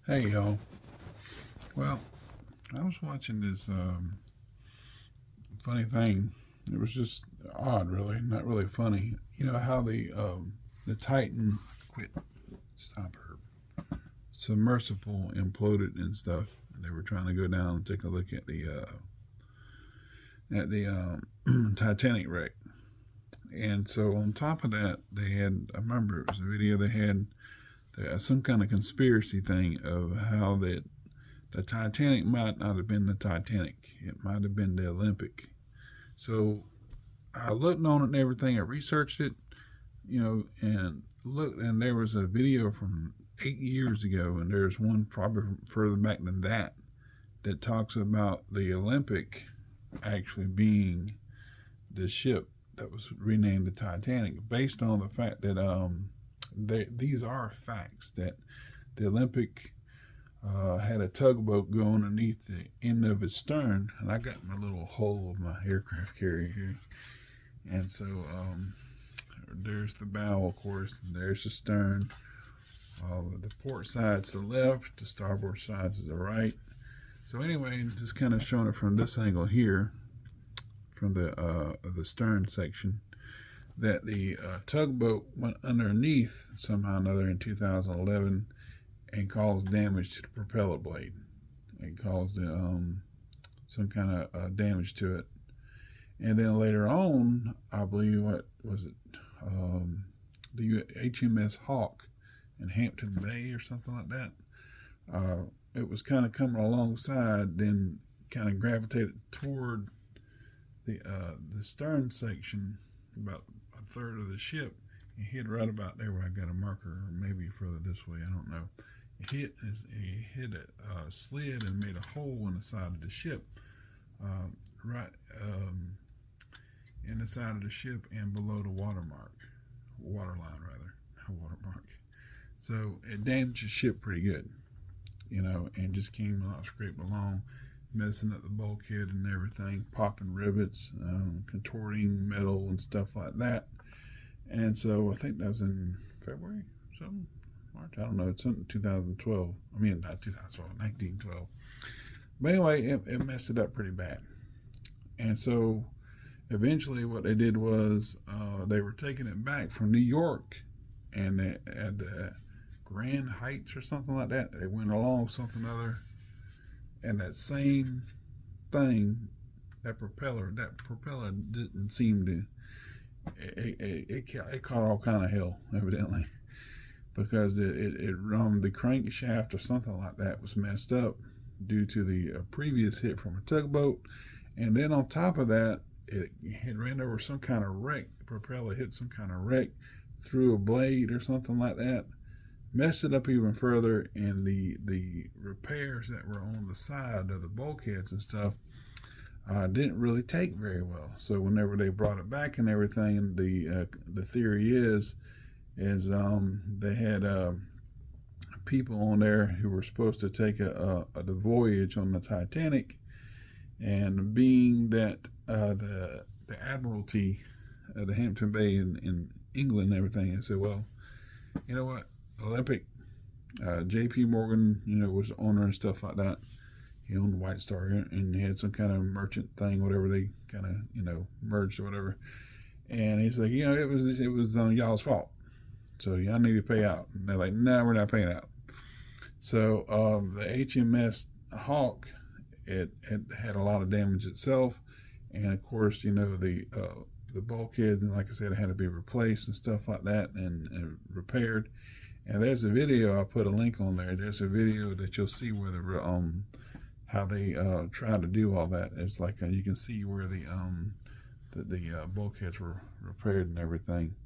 Hey y'all. Well, I was watching this funny thing. It was just odd, really, not really funny. You know how the Titan quit stop her submersible imploded and stuff. They were trying to go down and take a look at the Titanic wreck. And so on top of that, they had, I remember it was a video they had some kind of conspiracy thing of how that the Titanic might not have been the Titanic. It might have been the Olympic. So I looked on it and everything. I researched it, and looked, and there was a video from 8 years ago, and there's one probably further back than that that talks about the Olympic actually being the ship that was renamed the Titanic, based on the fact that these are facts that the Olympic had a tugboat go underneath the end of its stern, and I got my little hole of my aircraft carrier here, and so there's the bow, of course, and there's the stern. The port side's to the left, the starboard side's to the right. So anyway, just kind of showing it from this angle here, from the stern section, that the tugboat went underneath somehow or another in 2011 and caused damage to the propeller blade. It caused some kind of damage to it. And then later on, I believe, what was it, the HMS Hawk in Hampton Bay or something like that. It was kind of coming alongside, then kind of gravitated toward the stern section, about a third of the ship. It hit right about there where I got a marker, or maybe further this way, I don't know. It hit a slid and made a hole in the side of the ship, right in the side of the ship and below the waterline rather, watermark. So it damaged the ship pretty good, and just came along, scraped along, messing up the bulkhead and everything, popping rivets, contorting metal and stuff like that. And so I think that was in February, something, March, I don't know, it's something 2012. I mean, not 2012, 1912. But anyway, it messed it up pretty bad. And so eventually what they did was they were taking it back from New York, and at the Grand Heights or something like that. They went along something other, and that same thing, that propeller didn't seem to, it caught all kind of hell, evidently, because the crankshaft or something like that was messed up due to the previous hit from a tugboat. And then on top of that, it ran over some kind of wreck. The propeller hit some kind of wreck through a blade or something like that, messed it up even further. And the repairs that were on the side of the bulkheads and stuff didn't really take very well. So whenever they brought it back and everything, the theory is they had people on there who were supposed to take the voyage on the Titanic, and being that the Admiralty, the Hampton Bay in England and everything, and said, well, you know what, Olympic, J.P. Morgan, was the owner and stuff like that. He owned the White Star, and he had some kind of merchant thing, whatever they kind of, merged or whatever. And he's like, it was y'all's fault, so y'all need to pay out. And they're like, no, we're not paying out. So the HMS Hawk, it had a lot of damage itself, and of course, the bulkhead, and like I said, it had to be replaced and stuff like that, and repaired. And there's a video, I'll put a link on there. There's a video that you'll see where how they try to do all that. It's like you can see where the bulkheads were repaired and everything,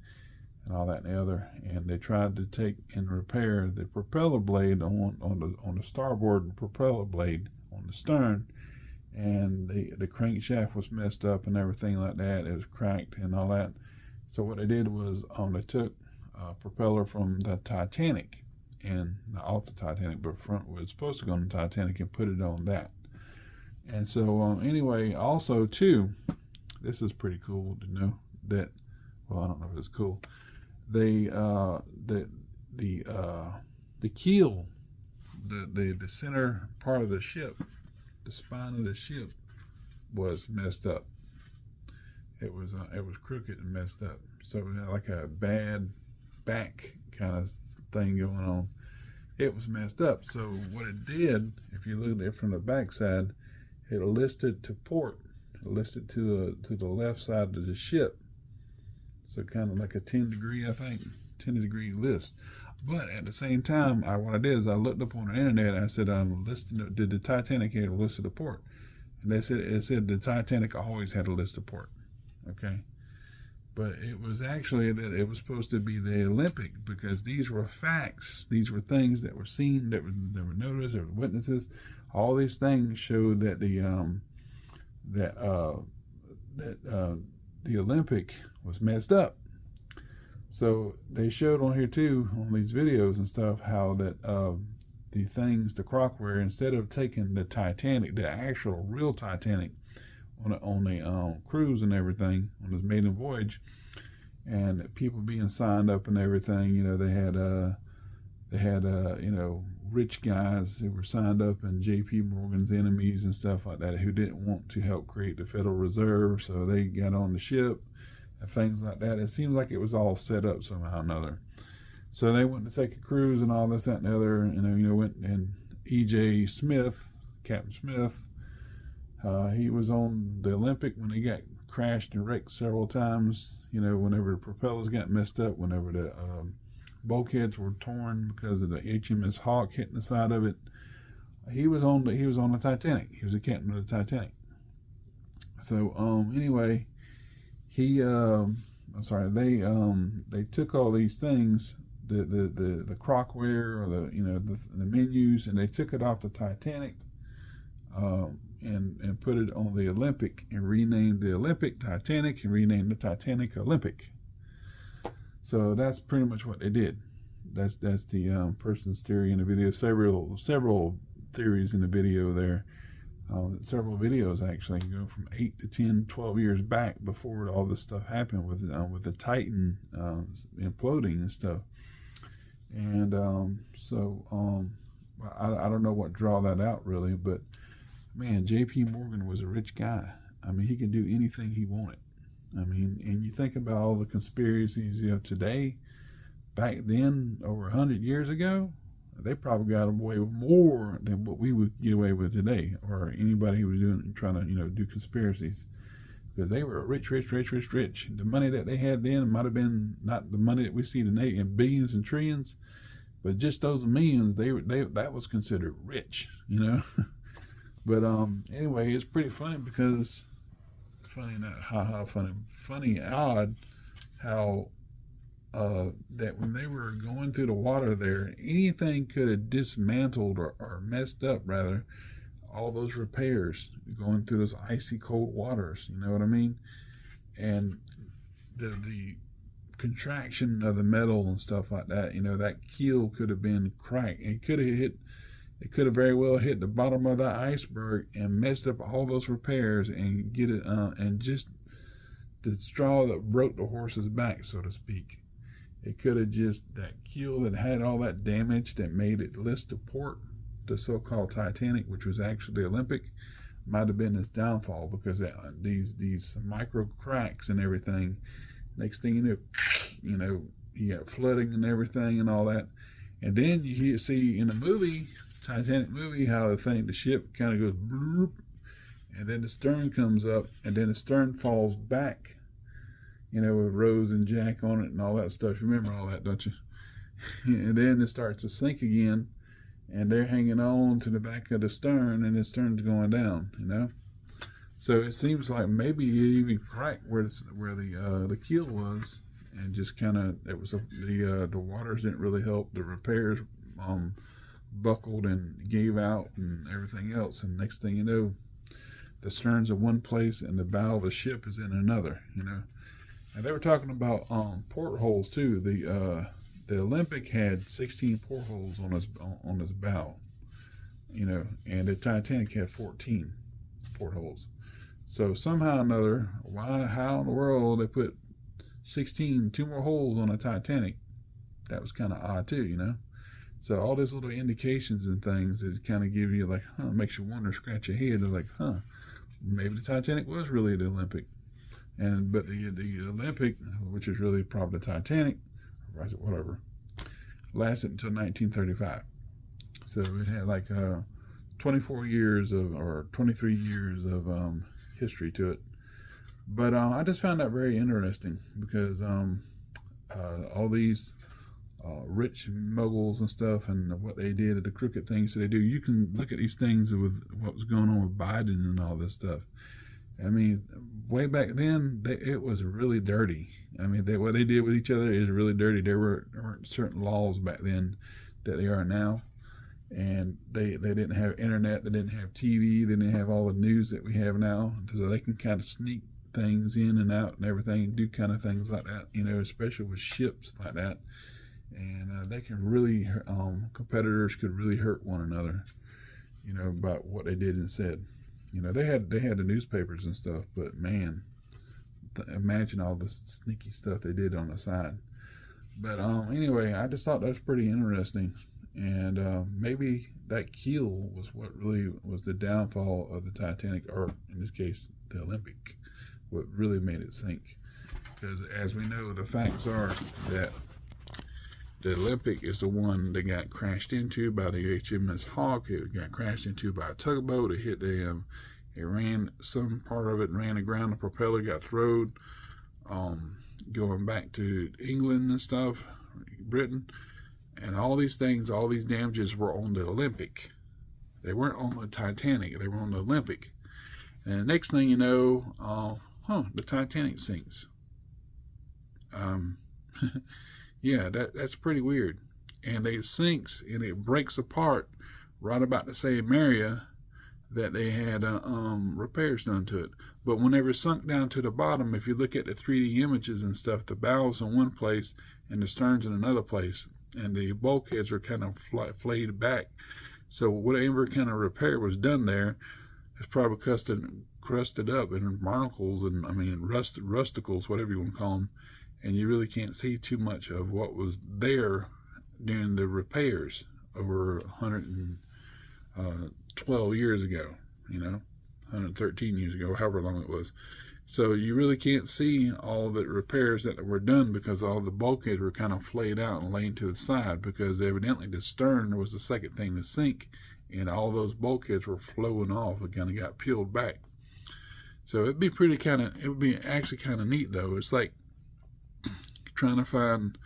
and all that and the other. And they tried to take and repair the propeller blade on the starboard propeller blade on the stern, and the crankshaft was messed up and everything like that. It was cracked and all that. So what they did was they took propeller from the Titanic, and not off the Titanic, but front was supposed to go on the Titanic, and put it on that. And so anyway, also too, this is pretty cool to know that, well, I don't know if it's cool, the keel the center part of the ship, the spine of the ship, was messed up. It was crooked and messed up. So it had like a bad back kind of thing going on. It was messed up. So what it did, if you look at it from the back side, it listed to port. It listed to the left side of the ship. So kind of like a 10-degree, I think, 10-degree list. But at the same time, what I did is I looked up on the internet and I said, did the Titanic have a listed to port? And it said the Titanic always had a list to port. Okay. But it was actually that it was supposed to be the Olympic, because these were facts. These were things that were seen, that were noticed, there were witnesses. All these things showed that the Olympic was messed up. So they showed on here too, on these videos and stuff, how that the crockware, instead of taking the Titanic, the actual real Titanic, on the cruise and everything, on this maiden voyage, and people being signed up and everything, you know, they had you know, rich guys who were signed up, and J.P. Morgan's enemies and stuff like that, who didn't want to help create the Federal Reserve, so they got on the ship and things like that. It seems like it was all set up somehow or another. So they went to take a cruise and all this, that, and the other, and you know, went, and E.J. Smith, Captain Smith, he was on the Olympic when he got crashed and wrecked several times. You know, whenever the propellers got messed up, whenever the bulkheads were torn because of the HMS Hawk hitting the side of it, he was on the Titanic. He was the captain of the Titanic. So anyway, they took all these things, the crockware, or the menus, and they took it off the Titanic. And put it on the Olympic, and renamed the Olympic Titanic, and renamed the Titanic Olympic. So that's pretty much what they did. That's the person's theory in the video. Several theories in the video there. Several videos actually, go from 8 to 10, 12 years back, before all this stuff happened with the Titan imploding and stuff. And I don't know what draw that out really, but man, J.P. Morgan was a rich guy. I mean, he could do anything he wanted. I mean, and you think about all the conspiracies, you know, today, back then, over 100 years ago, they probably got away with more than what we would get away with today, or anybody who was trying to, you know, do conspiracies, because they were rich. The money that they had then might have been not the money that we see today in billions and trillions, but just those millions, that was considered rich, you know. But anyway, it's pretty funny, because odd how that when they were going through the water there, anything could have dismantled or messed up, rather, all those repairs going through those icy cold waters, you know what I mean? And the contraction of the metal and stuff like that, you know, that keel could have been cracked. It could have very well hit the bottom of that iceberg and messed up all those repairs, and get it and just the straw that broke the horse's back, so to speak. It could have just, that keel that had all that damage that made it list to port, the so-called Titanic, which was actually the Olympic, might have been its downfall, because these micro cracks and everything. Next thing you know, you got flooding and everything and all that. And then you see in the movie, Titanic movie, how the ship kind of goes bloop, and then the stern comes up, and then the stern falls back, you know, with Rose and Jack on it and all that stuff. You remember all that, don't you? And then it starts to sink again, and they're hanging on to the back of the stern, and the stern's going down, you know. So it seems like maybe it even cracked where the keel was, and just kind of, it was the waters didn't really help. The repairs buckled and gave out and everything else, and next thing you know, the stern's in one place and the bow of the ship is in another, you know. And they were talking about portholes too. The Olympic had 16 portholes on its bow, you know, and the Titanic had 14 portholes. So somehow or another, how in the world they put 2 more holes on a Titanic? That was kind of odd too, you know. So all these little indications and things that kind of give you like, makes you wonder, scratch your head, like, maybe the Titanic was really the Olympic. But the Olympic, which is really probably the Titanic, or whatever, lasted until 1935. So it had like 24 years of, or 23 years of history to it. But I just found that very interesting because all these rich moguls and stuff, and what they did, the crooked things that they do. You can look at these things with what was going on with Biden and all this stuff. I mean, way back then, it was really dirty. I mean, what they did with each other is really dirty. There weren't certain laws back then that they are now. And they didn't have internet, they didn't have TV, they didn't have all the news that we have now. So they can kind of sneak things in and out and everything, and do kind of things like that, you know, especially with ships like that. And they can really, competitors could really hurt one another, you know, about what they did and said. You know, they had the newspapers and stuff, but man, imagine all the sneaky stuff they did on the side. But anyway, I just thought that was pretty interesting. And maybe that keel was what really was the downfall of the Titanic, or in this case, the Olympic, what really made it sink. Because as we know, the facts are that the Olympic is the one that got crashed into by the HMS Hawk. It got crashed into by a tugboat. It hit the, it ran, some part of it ran aground. The propeller got thrown, going back to England and stuff, Britain. And all these things, all these damages were on the Olympic. They weren't on the Titanic. They were on the Olympic. And the next thing you know, the Titanic sinks. Yeah, that's pretty weird. And it sinks and it breaks apart right about the same area that they had repairs done to it. But whenever it sunk down to the bottom, if you look at the 3D images and stuff, the bow's in one place and the stern's in another place. And the bulkheads are kind of flayed back. So whatever kind of repair was done there is probably crusted up in barnacles and, rusticles, whatever you want to call them. And you really can't see too much of what was there during the repairs over 112 years ago, 113 years ago, however long it was. So you really can't see all the repairs that were done because all the bulkheads were kind of flayed out and laying to the side, because evidently the stern was the second thing to sink, and all those bulkheads were flowing off and kind of got peeled back. So it would be actually kind of neat though. It's like trying to find,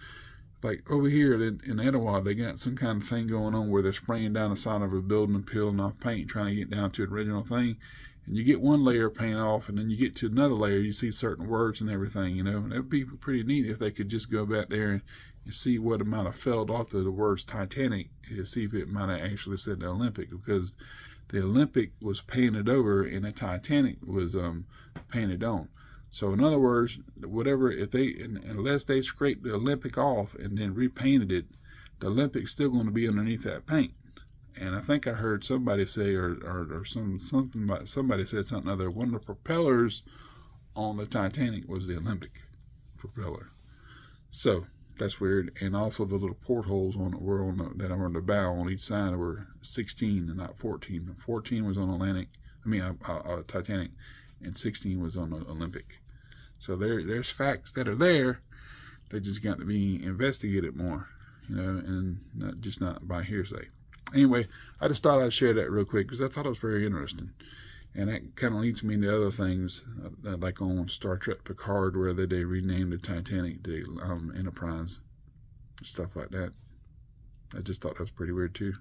like over here in Etowah, they got some kind of thing going on where they're spraying down the side of a building and peeling off paint, trying to get down to the original thing. And you get one layer of paint off, and then you get to another layer, you see certain words and everything, And it would be pretty neat if they could just go back there and see what it might have fell off to the words Titanic, to see if it might have actually said the Olympic, because the Olympic was painted over and the Titanic was painted on. So in other words, unless they scraped the Olympic off and then repainted it, the Olympic's still going to be underneath that paint. And I think I heard somebody say, somebody said something other. One of the propellers on the Titanic was the Olympic propeller. So that's weird. And also the little portholes that were on the bow on each side were 16 and not 14. 14 was on Titanic, and 16 was on the Olympic. So there's facts that are there. They just got to be investigated more, and not by hearsay. Anyway, I just thought I'd share that real quick because I thought it was very interesting. And that kind of leads me into other things, like on Star Trek Picard, where they renamed the Titanic the Enterprise, stuff like that. I just thought that was pretty weird too.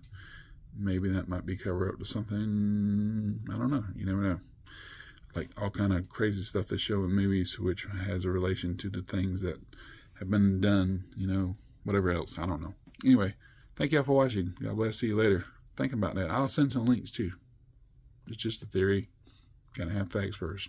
Maybe that might be cover up to something, I don't know, you never know. Like all kind of crazy stuff they show in movies, which has a relation to the things that have been done, whatever else, I don't know. Anyway, thank y'all for watching. God bless. See you later. Think about that. I'll send some links too. It's just a theory. Gotta have facts first.